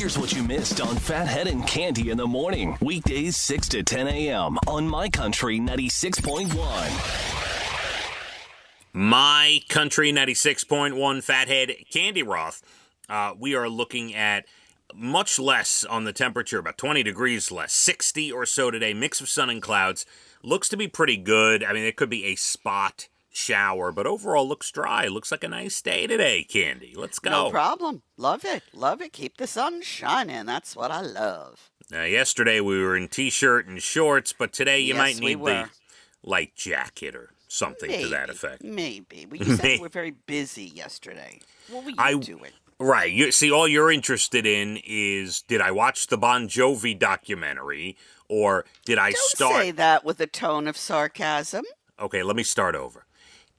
Here's what you missed on Phathead and Cande in the morning. Weekdays 6 to 10 a.m. on My Country 96.1. My Country 96.1 Phathead, Cande Roth. We are looking at much less on the temperature, about 20 degrees less, 60 or so today, mix of sun and clouds. Looks to be pretty good. I mean, it could be a spot shower, but overall looks dry. Looks like a nice day today, Cande. Let's go. No problem. Love it. Love it. Keep the sun shining. That's what I love. Yesterday we were in t-shirt and shorts, but today you might need the light jacket or something to that effect. Maybe. You said you were very busy yesterday. What were you doing? Right. All you're interested in is, did I watch the Bon Jovi documentary, or did I Don't say that with a tone of sarcasm. Okay, let me start over.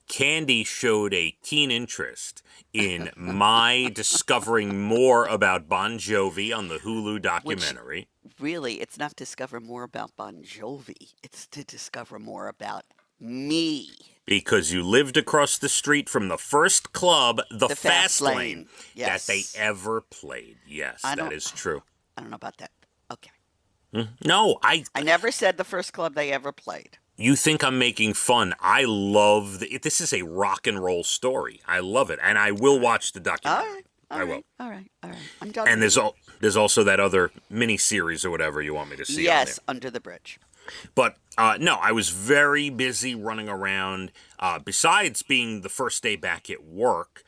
Cande showed a keen interest in my discovering more about Bon Jovi on the Hulu documentary. Really, it's not to discover more about Bon Jovi. It's to discover more about me. Because you lived across the street from the first club, the Fast Lane, yes, that they ever played. Yes, that is true. I don't know about that. Okay. No, I never said the first club they ever played. You think I'm making fun. I love this is a rock and roll story. I love it, and I will watch the documentary. All right. I'm done. And there's also that other mini series or whatever you want me to see. Yes, Under the Bridge. But no, I was very busy running around. Besides being the first day back at work,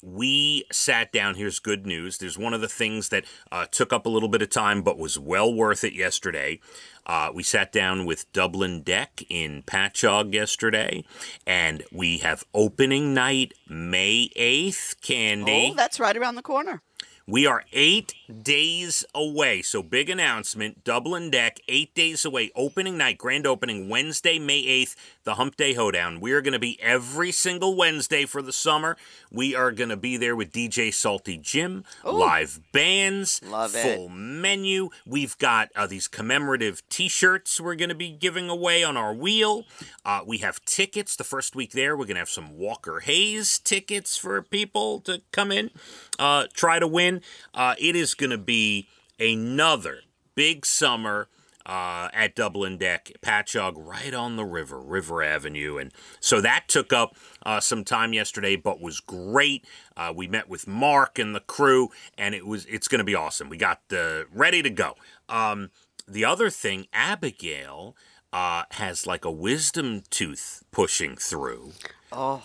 we sat down. Here's good news. There's one of the things that took up a little bit of time but was well worth it yesterday. We sat down with Dublin Deck in Patchogue yesterday, and we have opening night May 8th, Cande. Oh, that's right around the corner. We are 8 days away, so big announcement. Dublin Deck, 8 days away. Opening night, grand opening, Wednesday, May 8th, the Hump Day Hoedown. We are going to be every single Wednesday for the summer. We are going to be there with DJ Salty Jim, live bands, full menu. We've got these commemorative T-shirts we're going to be giving away on our wheel. We have tickets. The first week there, we're going to have some Walker Hayes tickets for people to come in, try to win. It is going to be another big summer at Dublin Deck, Patchogue, right on the River Avenue. And so that took up some time yesterday, but was great. We met with Mark and the crew, and it's going to be awesome. We got ready to go. The other thing, Abigail has like a wisdom tooth pushing through. Oh.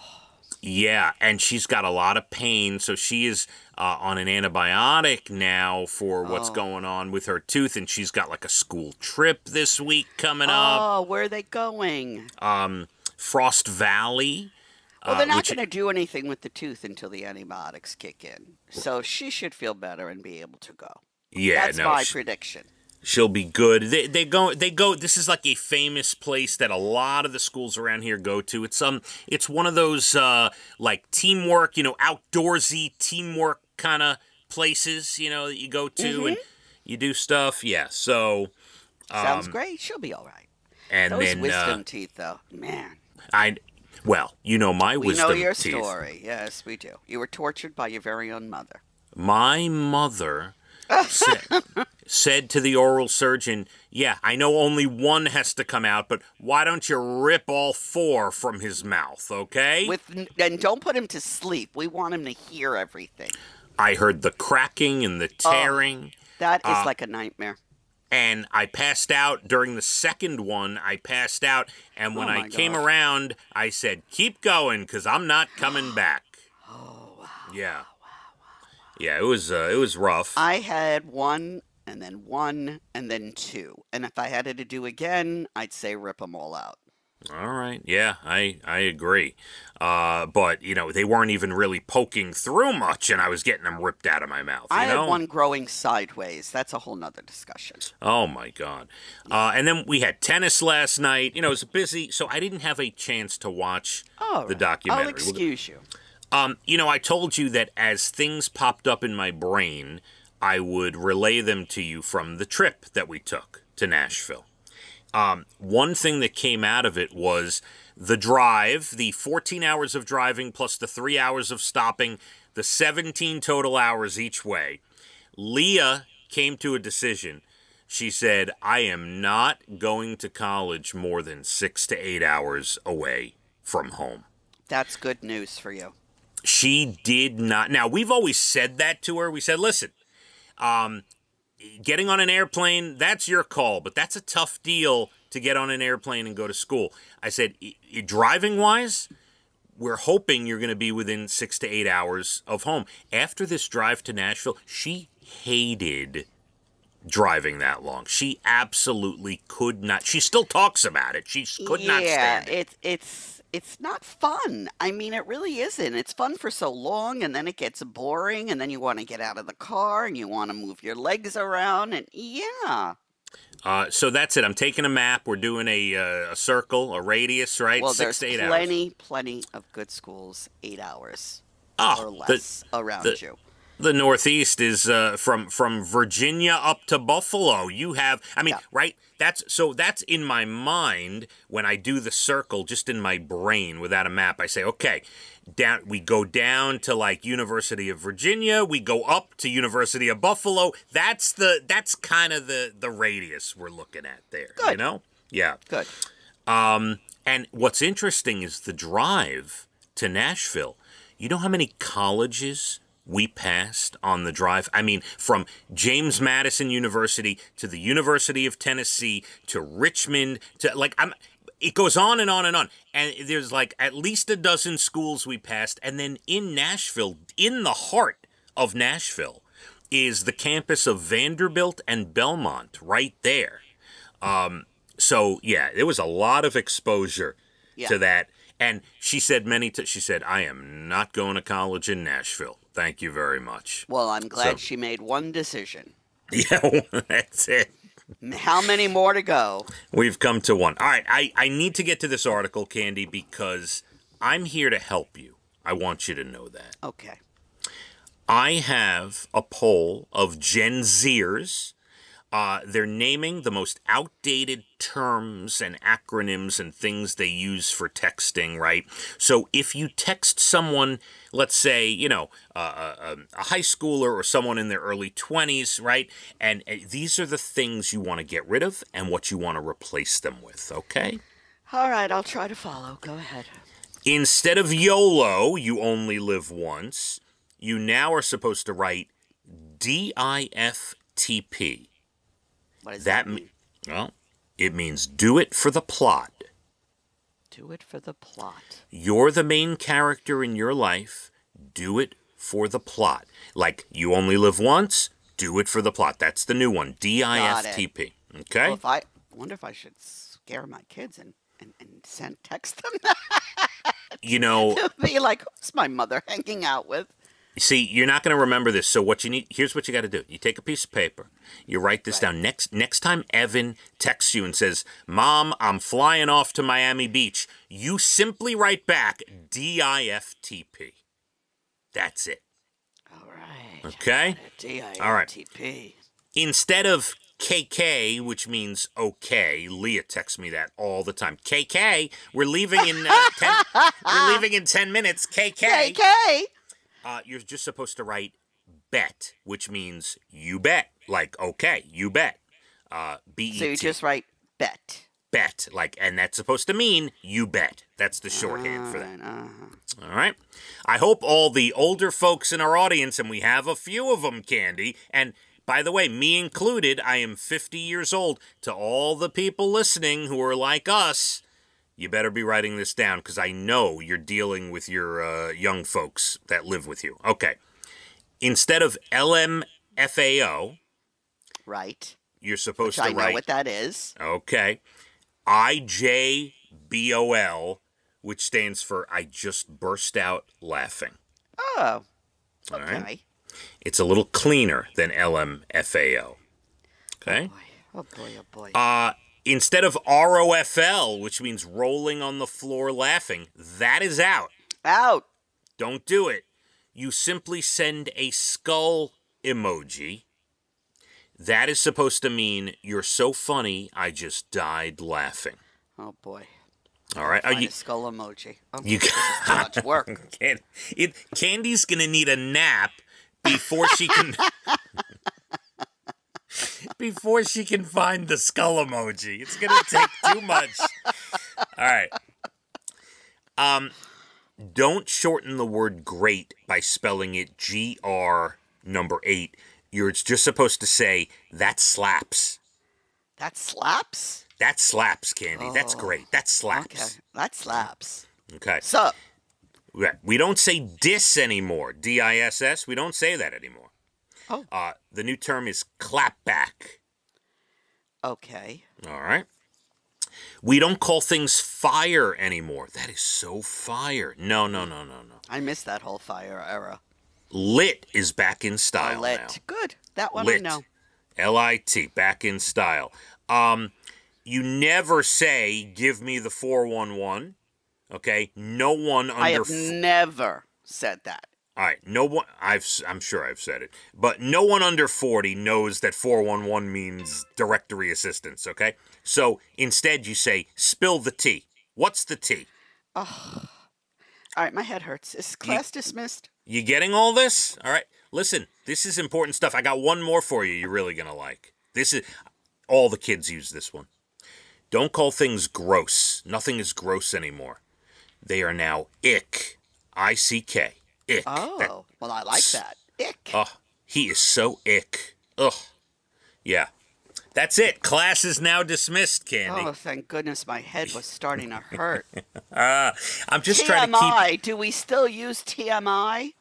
Yeah, and she's got a lot of pain, so she is on an antibiotic now for what's going on with her tooth, and she's got like a school trip this week coming up. Oh, where are they going? Frost Valley. Well, they're not going to do anything with the tooth until the antibiotics kick in, so she should feel better and be able to go. Yeah, that's my prediction. She'll be good. They go. This is like a famous place that a lot of the schools around here go to. It's one of those like teamwork, outdoorsy teamwork kind of places, that you go to and you do stuff. Yeah. So sounds great. She'll be all right. And those then wisdom teeth, though, man. my wisdom teeth. We know your story. Yes, we do. You were tortured by your very own mother. My mother said to the oral surgeon, yeah, I know only one has to come out, but why don't you rip all four from his mouth, okay? And don't put him to sleep. We want him to hear everything. I heard the cracking and the tearing. That is like a nightmare. And I passed out during the second one. And when I came around, I said, keep going, because I'm not coming back. Oh, wow. Yeah. Yeah, it was rough. I had one, and then two. And if I had it to do again, I'd say rip them all out. All right. Yeah, I agree. But, they weren't even really poking through much, and I was getting them ripped out of my mouth. I had one growing sideways. That's a whole nother discussion. Oh, my God. And then we had tennis last night. It was busy, so I didn't have a chance to watch the documentary. I'll excuse you. I told you that as things popped up in my brain, I would relay them to you from the trip that we took to Nashville. One thing that came out of it was the drive, the 14 hours of driving plus the 3 hours of stopping, the 17 total hours each way. Leah came to a decision. She said, I am not going to college more than 6 to 8 hours away from home. That's good news for you. She did not. Now, we've always said that to her. We said, listen, getting on an airplane, that's your call, but that's a tough deal to get on an airplane and go to school. I said, driving-wise, we're hoping you're going to be within 6 to 8 hours of home. After this drive to Nashville, she hated driving that long. She absolutely could not. She still talks about it. She could not stand it. It's not fun. I mean, it really isn't. It's fun for so long, and then it gets boring, and then you want to get out of the car, and you want to move your legs around, and yeah. So that's it. I'm taking a map. We're doing a circle, a radius, right? Well, 6 to 8 there's hours. plenty of good schools, 8 hours or Oh, less around you. the Northeast is from Virginia up to Buffalo. You have, I mean, Yeah. right? That's in my mind when I do the circle, just in my brain without a map. I say, okay, we go down to like University of Virginia. We go up to University of Buffalo. That's kind of the radius we're looking at there. Good. You know? Yeah. Good. And what's interesting is the drive to Nashville. You know how many colleges we passed on the drive? I mean, from James Madison University to the University of Tennessee to Richmond to it goes on and on and on. And there's like at least a dozen schools we passed. And then in Nashville, in the heart of Nashville, is the campus of Vanderbilt and Belmont right there. So, yeah, there was a lot of exposure to that. And she said she said, I am not going to college in Nashville. Thank you very much. Well, I'm glad she made one decision. Yeah, that's it. How many more to go? We've come to one. All right, I need to get to this article, Candy, because I'm here to help you. I want you to know that. Okay. I have a poll of Gen Zers. They're naming the most outdated terms and acronyms and things they use for texting, right? So if you text someone, let's say, a high schooler or someone in their early 20s, right? And these are the things you want to get rid of and what you want to replace them with, okay? All right, I'll try to follow. Go ahead. Instead of YOLO, you only live once, you now are supposed to write DIFTP. What does that mean? Well, it means do it for the plot. Do it for the plot. You're the main character in your life. Do it for the plot. Like, you only live once, do it for the plot. That's the new one, DIFTP. Okay? Well, I wonder if I should scare my kids and text them that. It'll be like, who's my mother hanging out with? See, you're not going to remember this, so here's what you got to do. You take a piece of paper, you write this down. Next time Evan texts you and says, Mom, I'm flying off to Miami Beach, you simply write back DIFTP. That's it. All right. Okay? DIFTP. All right. Instead of KK, which means okay, Leah texts me that all the time. KK, we're leaving in 10 minutes. KK. KK. You're just supposed to write bet, which means you bet. Like, okay, you bet. B-E-T. So you just write bet. Bet. And that's supposed to mean you bet. That's the shorthand for that. All right? I hope all the older folks in our audience, and we have a few of them, Candy, and by the way, me included, I am 50 years old. To all the people listening who are like us, you better be writing this down because I know you're dealing with your young folks that live with you. Okay. Instead of LMFAO, right, you're supposed Which to I write. know what that is. Okay. IJBOL, which stands for I just burst out laughing. Oh. All Okay. right. It's a little cleaner than LMFAO. Okay. Oh boy. Instead of ROFL, which means rolling on the floor laughing, that is out. Out. Don't do it. You simply send a skull emoji. That is supposed to mean you're so funny, I just died laughing. Oh boy. All right. Find a skull emoji. Oh, You this is too much work. Candy's gonna need a nap before she can. before she can find the skull emoji. It's going to take too much. All right. Don't shorten the word great by spelling it GR number 8. You're just supposed to say, that slaps. That slaps? That slaps, Candy. That's great. That slaps. Okay, that slaps. Okay. So, we don't say diss anymore. D-I-S-S. We don't say that anymore. Oh. The new term is clapback. Okay. All right. We don't call things fire anymore. That is so fire. No. I missed that whole fire era. Lit is back in style lit. now. Good. That one Lit. I know. L-I-T, back in style. You never say, give me the 411. Okay? No one under... I have never said that. All right, no one. I'm sure I've said it, but no one under 40 knows that 411 means directory assistance. Okay, so instead you say, "Spill the tea." What's the tea? Oh. All right, my head hurts. Is class dismissed? You getting all this? All right, listen. This is important stuff. I got one more for you. You're really gonna like. This is all the kids use this one. Don't call things gross. Nothing is gross anymore. They are now ick. I-C-K. Ick. Oh, well, I like that. Ick. Oh, he is so ick. Ugh. Yeah. That's it. Class is now dismissed, Candy. Oh, thank goodness my head was starting to hurt. I'm just TMI. trying to keep... Do we still use TMI?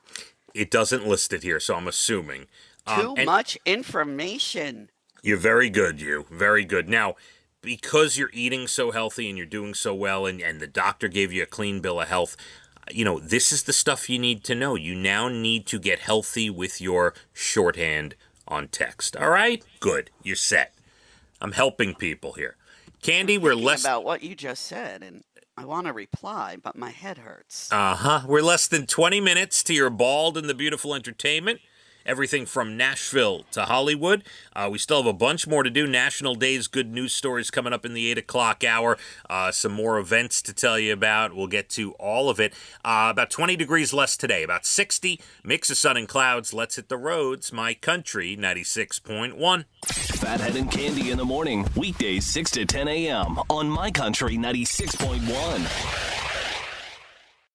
It doesn't list it here, so I'm assuming. Too much information. You're very good, you. Very good. Now, because you're eating so healthy and you're doing so well and the doctor gave you a clean bill of health... You know, this is the stuff you need to know. You now need to get healthy with your shorthand on text. All right? Good. You're set. I'm helping people here. Candy, we're less... about what you just said, and I want to reply, but my head hurts. We're less than 20 minutes to your Bald and the Beautiful entertainment. Everything from Nashville to Hollywood. We still have a bunch more to do. National Days, good news stories coming up in the 8 o'clock hour. Some more events to tell you about. We'll get to all of it. About 20 degrees less today. About 60. Mix of sun and clouds. Let's hit the roads. My Country 96.1. Phathead and Cande in the morning. Weekdays 6 to 10 a.m. on My Country 96.1.